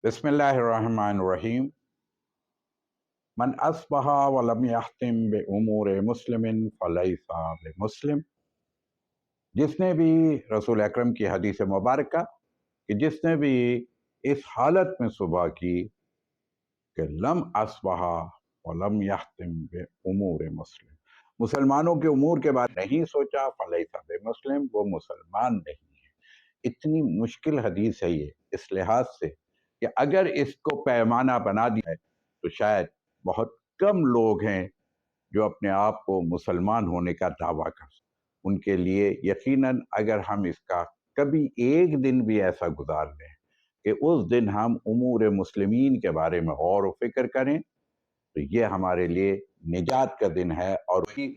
बिस्मिल्लाहिर्रहमानिर्रहीम। मन अस्बहा वलम यहतिम बे उमूर मुस्लिमिन फलैसा बे मुस्लिम। जिसने भी रसूल अकरम की हदीस मुबारक कि जिसने भी इस हालत में सुबह की कि लम अस्बहा वलम यहतिम बे उमूर मुस्लिम, मुसलमानों के उमूर के बारे में नहीं सोचा, फलैसा बे मुस्लिम, वो मुसलमान नहीं है। इतनी मुश्किल हदीस है ये इस लिहाज से कि अगर इसको पैमाना बना दिया है तो शायद बहुत कम लोग हैं जो अपने आप को मुसलमान होने का दावा कर सकते। उनके लिए यकीनन अगर हम इसका कभी एक दिन भी ऐसा गुजार लें कि उस दिन हम उमूर मुस्लिमीन के बारे में गौर व फिक्र करें, तो ये हमारे लिए निजात का दिन है और वही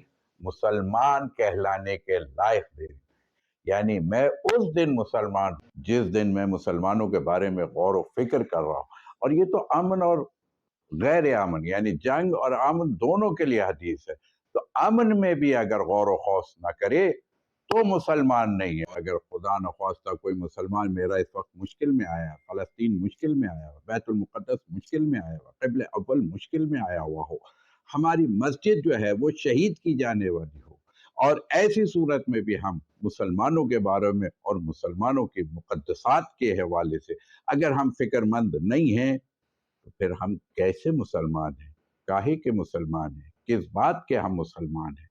मुसलमान कहलाने के लायक दिन। यानी मैं उस दिन मुसलमान जिस दिन मैं मुसलमानों के बारे में गौर व फिक्र कर रहा हूँ। और ये तो अमन और गैर अमन यानी जंग और अमन दोनों के लिए हदीस है। तो अमन में भी अगर गौर व खौफ न करे तो मुसलमान नहीं है। अगर खुदा न ख्वास्ता कोई मुसलमान मेरा इस वक्त मुश्किल में आया, फलस्तीन मुश्किल में आया, बैतुल मुक़द्दस मुश्किल में आया हुआ, क़िबला अव्वल मुश्किल में आया हुआ हो, हमारी मस्जिद जो है वो शहीद की जाने वाली हो, और ऐसी सूरत में भी हम मुसलमानों के बारे में और मुसलमानों के मुक़द्दसात के हवाले से अगर हम फिक्रमंद नहीं हैं तो फिर हम कैसे मुसलमान हैं? काहे के मुसलमान हैं? किस बात के हम मुसलमान हैं?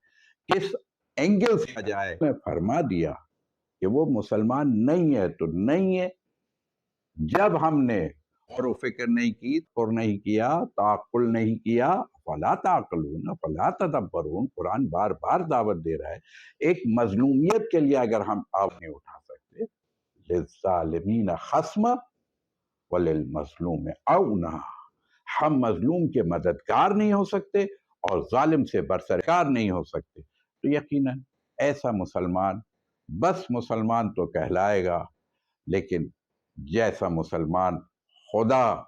किस एंगल से आ जाए मैं फरमा दिया कि वो मुसलमान नहीं है तो नहीं है। जब हमने गौर व फिक्र नहीं की और नहीं किया, ताक़ुल नहीं किया, फला ताक़िलून फला तदब्बरून, कुरान बार बार दावत दे रहा है। एक मजलूमियत के लिए अगर हम आवाज़ नहीं उठा सकते, लिज़्ज़ालिमीन खस्म वलिल मज़लूम औना, हम मजलूम के मददगार नहीं हो सकते और जालिम से बरसरकार नहीं हो सकते। तो यकीनन ऐसा मुसलमान बस मुसलमान तो कहलाएगा, लेकिन जैसा मुसलमान खुदा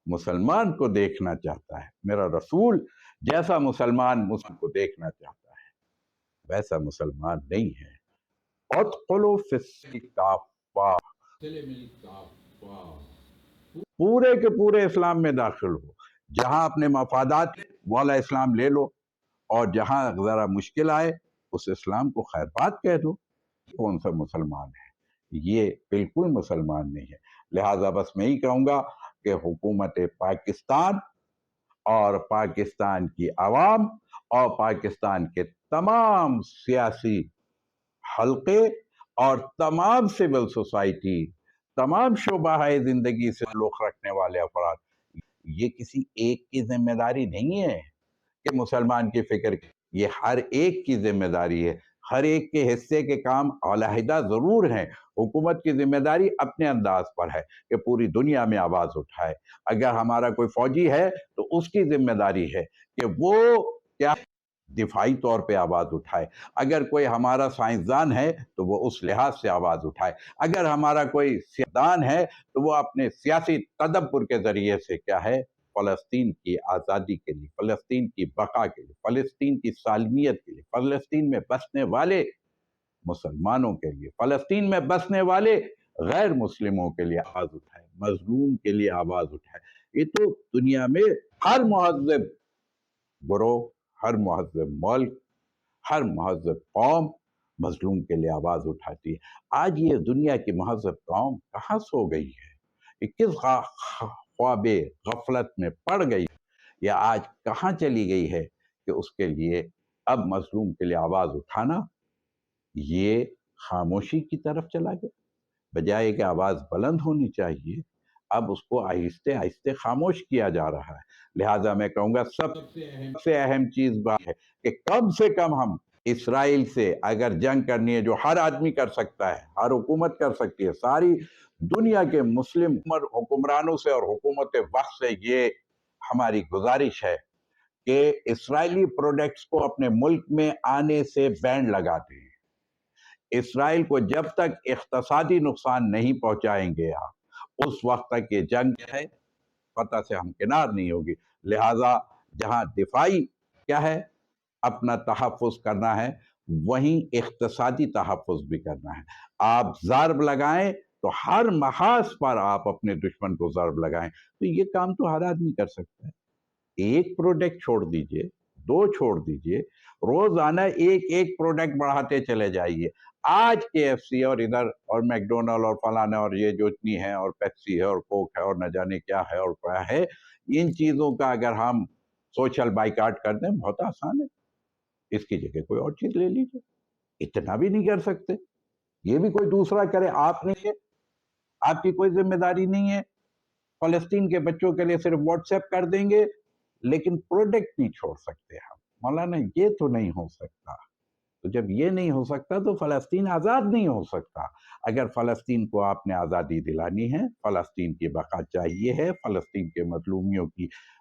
मुसलमान को देखना चाहता है, मेरा रसूल जैसा मुसलमान मुसलमान को देखना चाहता है, वैसा मुसलमान नहीं है। उदखुलू फिस्सिल्म काफ़ा, पूरे के पूरे इस्लाम में दाखिल हो। जहां अपने मफादात वाला इस्लाम ले लो और जहां जरा मुश्किल आए उस इस्लाम को खैर बात कह दो। कौन सा मुसलमान है? ये बिल्कुल मुसलमान नहीं है। लिहाजा बस मैं ही कहूंगा कि हुकूमत पाकिस्तान और पाकिस्तान की आवाम और पाकिस्तान के तमाम सियासी हल्के और तमाम सिविल सोसाइटी, तमाम शोबाए जिंदगी से ताल्लुक रखने वाले अफराद, ये किसी एक की जिम्मेदारी नहीं है कि मुसलमान की फिक्र, ये हर एक की जिम्मेदारी है। हर एक के हिस्से के काम अलहदा जरूर हैं। हुकूमत की जिम्मेदारी अपने अंदाज पर है कि पूरी दुनिया में आवाज उठाए। अगर हमारा कोई फौजी है तो उसकी जिम्मेदारी है कि वो क्या दिफाई तौर पे आवाज उठाए। अगर कोई हमारा साइंसदान है तो वो उस लिहाज से आवाज उठाए। अगर हमारा कोई सियासतदान है तो वो अपने सियासी तदब्बुर के जरिए से क्या है, फलस्तीन की आज़ादी के लिए, फलस्तीन की बका के लिए, फलस्तीन की सालमियत के लिए, फलस्तीन में बसने वाले मुसलमानों के लिए, फलस्तीन में बसने वाले गैर मुस्लिमों के लिए आवाज उठाए, मजलूम के लिए आवाज उठाए। ये तो दुनिया में हर महज़्ज़ब ग्रोह, हर महज़्ज़ब मुल्क, हर महज़्ज़ब कौम मजलूम के लिए आवाज उठाती है। आज ये दुनिया की महज़्ज़ब कौम कहाँ सो गई है? ये किस ख्वाबे गफलत में पड़ गई, या आज कहाँ चली गई है कि उसके लिए अब मजलूम के लिए आवाज उठाना ये खामोशी की तरफ चला गया। बजाय कि आवाज बुलंद होनी चाहिए, अब उसको आहिस्ते आहिस्ते खामोश किया जा रहा है। लिहाजा मैं कहूंगा सबसे अहम चीज बात है कि कम से कम हम इसराइल से अगर जंग करनी है, जो हर आदमी कर सकता है, हर हुकूमत कर सकती है, सारी दुनिया के मुस्लिम हुक्मरानों से और हुकूमत वक्त से ये हमारी गुजारिश है कि इसराइली प्रोडक्ट्स को अपने मुल्क में आने से बैन लगा दें। इसराइल को जब तक इख्तिसादी नुकसान नहीं पहुंचाएंगे आप, उस वक्त तक ये जंग है पता से हमकिनार नहीं होगी। लिहाजा जहां दिफाई क्या है, अपना तहफ़्फ़ुज़ करना है, वहीं इख्तिसादी तहफ़्फ़ुज़ भी करना है। आप ज़र्ब लगाएं تو ہر محاذ پر آپ اپنے دشمن کو ضرب لگائیں. تو یہ کام تو ہر آدمی کر سکتا ہے. ایک پروڈکٹ چھوڑ دیجئے، 2 چھوڑ دیجئے، روزانہ ایک پروڈکٹ بڑھاتے چلے جائیے. آج کے ایف سی اور ادھر اور میکڈونلڈ اور فلانا اور یہ جو اتنی ہیں اور پیپسی ہے اور کوک ہے اور نہ جانے کیا ہے اور کیا ہے، ان چیزوں کا اگر ہم سوشل بائیکاٹ کر دیں بہت آسان ہے. اس کی جگہ کوئی اور چیز لے لیجئے. اتنا بھی نہیں کر سکتے. یہ بھی کوئی دوسرا کرے، آپ نہیں ہے، آپ کی کوئی ذمہ داری نہیں ہے. فلسطین کے بچوں کے لیے صرف واٹس ایپ کر دیں گے لیکن پروڈکٹ نہیں چھوڑ سکتے ہم. مولانا یہ تو نہیں ہو سکتا. تو جب یہ نہیں ہو سکتا تو فلسطین آزاد نہیں ہو سکتا. اگر فلسطین کو آپ نے آزادی دلانی ہے، فلسطین کی بقا چاہیے ہے، فلسطین کے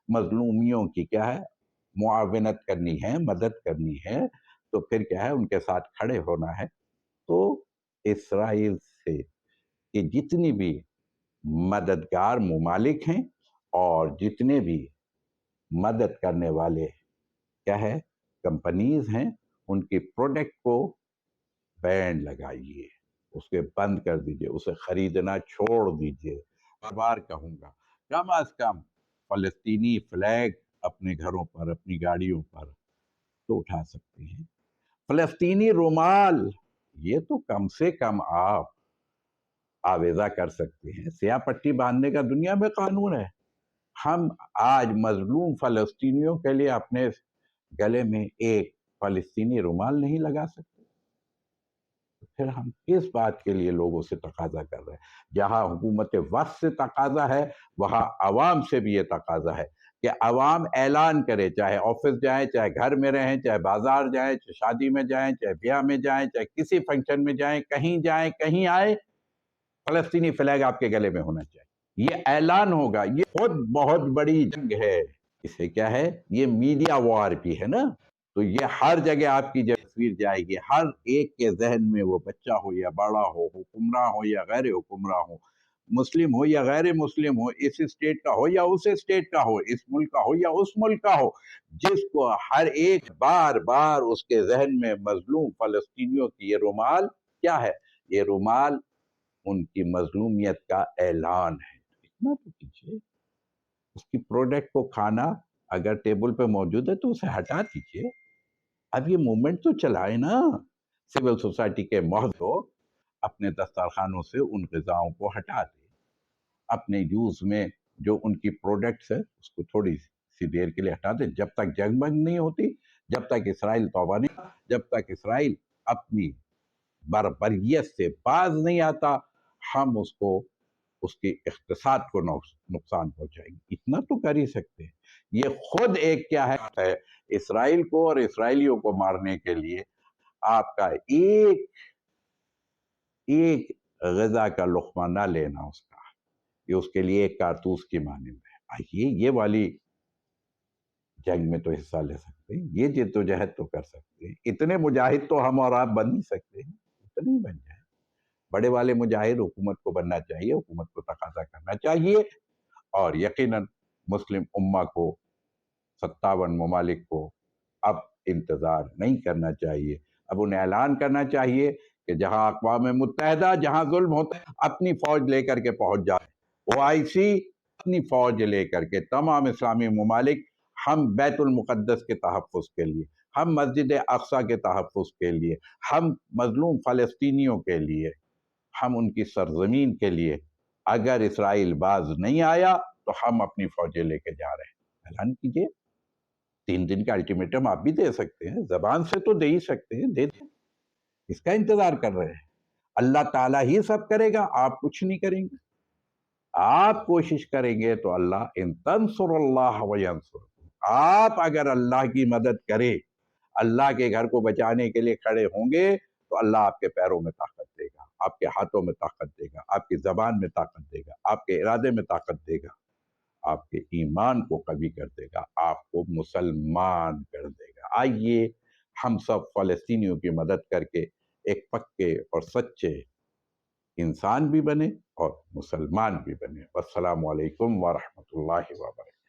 مظلومیوں کی کیا ہے معاونت کرنی ہے، مدد کرنی ہے، تو پھر کیا ہے ان کے ساتھ کھڑے ہونا ہے. تو اسرائیل سے کہ جتنی بھی مددگار ممالک ہیں اور جتنے بھی مدد کرنے والے کیا ہے کمپنیز ہیں، ان کی پروڈکٹ کو بین لگائیے، اس کے بند کر دیجئے، اسے خریدنا چھوڑ دیجئے. بار بار کہوں گا کم از کم فلسطینی فلیگ اپنے گھروں پر، اپنی گاڑیوں پر تو اٹھا سکتے ہیں. فلسطینی رومال یہ تو کم سے کم آپ آویزہ کر سکتے ہیں. سیاہ پٹی باندھنے کا دنیا میں قانون ہے. ہم آج مظلوم فلسطینیوں کے لیے اپنے گلے میں ایک فلسطینی رومال نہیں لگا سکتے. پھر ہم کس بات کے لیے لوگوں سے تقاضا کر رہے ہیں؟ جہاں حکومت وقت سے تقاضا ہے وہاں عوام سے بھی یہ تقاضا ہے کہ عوام اعلان کرے، چاہے آفس جائیں، چاہے گھر میں رہیں، چاہے بازار جائیں، چاہے شادی میں جائیں، چاہے بیاہ میں جائیں، چاہے کسی فنکشن میں جائیں، کہیں آئے، فلسطینی فلیگ آپ کے گلے میں ہونا چاہیے. یہ اعلان ہوگا. یہ خود بہت بڑی جنگ ہے. اسے کیا ہے، یہ میڈیا وار بھی ہے نا. تو یہ ہر جگہ آپ کی تصویر جائے گی، ہر ایک کے ذہن میں، وہ بچہ ہو یا بڑا ہو، حکمراں ہو یا غیر حکمراں ہو، مسلم ہو یا غیر مسلم ہو، اس اسٹیٹ کا ہو یا اس اسٹیٹ کا ہو، اس ملک کا ہو یا اس ملک کا ہو، جس کو ہر ایک بار بار اس کے ذہن میں مظلوم فلسطینیوں کی یہ رومال کیا ہے، یہ رومال ان کی مظلومیت کا اعلان ہے. اتنا تو کیجیے. اس کی پروڈکٹ کو کھانا اگر ٹیبل پہ موجود ہے تو اسے ہٹا دیجیے. اب یہ موومنٹ تو چلائے نا. سول سوسائٹی کے لوگ اپنے دسترخوانوں سے ان غذاؤں کو ہٹا دیں. اپنے یوز میں جو ان کی پروڈکٹس ہے اس کو تھوڑی سی دیر کے لیے ہٹا دیں. جب تک جنگ بند نہیں ہوتی، جب تک اسرائیل توبہ نہیں، جب تک اسرائیل اپنی بربریت سے باز نہیں آتا، ہم اس کی اقتصاد کو نقصان پہنچائیں گے. اتنا تو کر ہی سکتے ہیں. یہ خود ایک کیا ہے اسرائیل کو اور اسرائیلیوں کو مارنے کے لیے آپ کا ایک غذا کا لقمہ نہ لینا اس کا، یہ اس کے لیے ایک کارتوس کی مانند ہے. آئیے یہ والی جنگ میں تو حصہ لے سکتے ہیں، یہ جد و جہد تو کر سکتے ہیں. اتنے مجاہد تو ہم اور آپ بن نہیں سکتے ہیں، اتنے ہی بن جائیں. بڑے والے مجاہد حکومت کو بننا چاہیے، حکومت کو تقاضا کرنا چاہیے، اور یقیناً مسلم امہ کو، 57 ممالک کو اب انتظار نہیں کرنا چاہیے. اب انہیں اعلان کرنا چاہیے کہ جہاں اقوام متحدہ جہاں ظلم ہوتا ہے اپنی فوج لے کر کے پہنچ جائے. OIC اپنی فوج لے کر کے، تمام اسلامی ممالک، ہم بیت المقدس کے تحفظ کے لیے، ہم مسجد اقصی کے تحفظ کے لیے، ہم مظلوم فلسطینیوں کے لیے، ہم ان کی سرزمین کے لیے، اگر اسرائیل باز نہیں آیا تو ہم اپنی فوجیں لے کے جا رہے ہیں. اعلان کیجئے. 3 دن کا الٹیمیٹم آپ بھی دے سکتے ہیں، زبان سے تو دے ہی سکتے ہیں، دے دیں. اس کا انتظار کر رہے ہیں. اللہ تعالیٰ ہی سب کرے گا، آپ کچھ نہیں کریں گے. آپ کوشش کریں گے تو اللہ، ان تنصر اللہ وینصرکم، آپ اگر اللہ کی مدد کرے، اللہ کے گھر کو بچانے کے لیے کھڑے ہوں گے تو اللہ آپ کے پیروں میں طاقت دے گا، آپ کے ہاتھوں میں طاقت دے گا، آپ کی زبان میں طاقت دے گا، آپ کے ارادے میں طاقت دے گا، آپ کے ایمان کو قوی کر دے گا، آپ کو مسلمان کر دے گا. آئیے ہم سب فلسطینیوں کی مدد کر کے ایک پکے اور سچے انسان بھی بنے اور مسلمان بھی بنے. والسلام علیکم ورحمۃ اللہ وبرکاتہ.